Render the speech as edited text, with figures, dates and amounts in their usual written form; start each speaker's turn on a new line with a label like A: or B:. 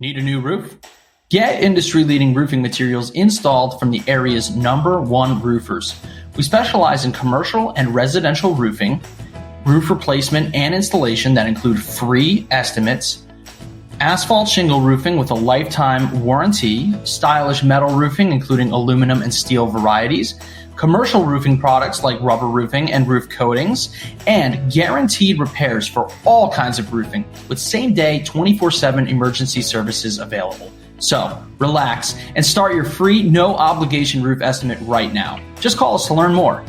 A: Need a new roof? Get industry-leading roofing materials installed from the area's #1 roofers. We specialize in commercial and residential roofing, roof replacement and installation that include free estimates, asphalt shingle roofing with a lifetime warranty, stylish metal roofing including aluminum and steel varieties, commercial roofing products like rubber roofing and roof coatings, and guaranteed repairs for all kinds of roofing with same-day 24/7 emergency services available. So, relax and start your free, no-obligation roof estimate right now. Just call us to learn more.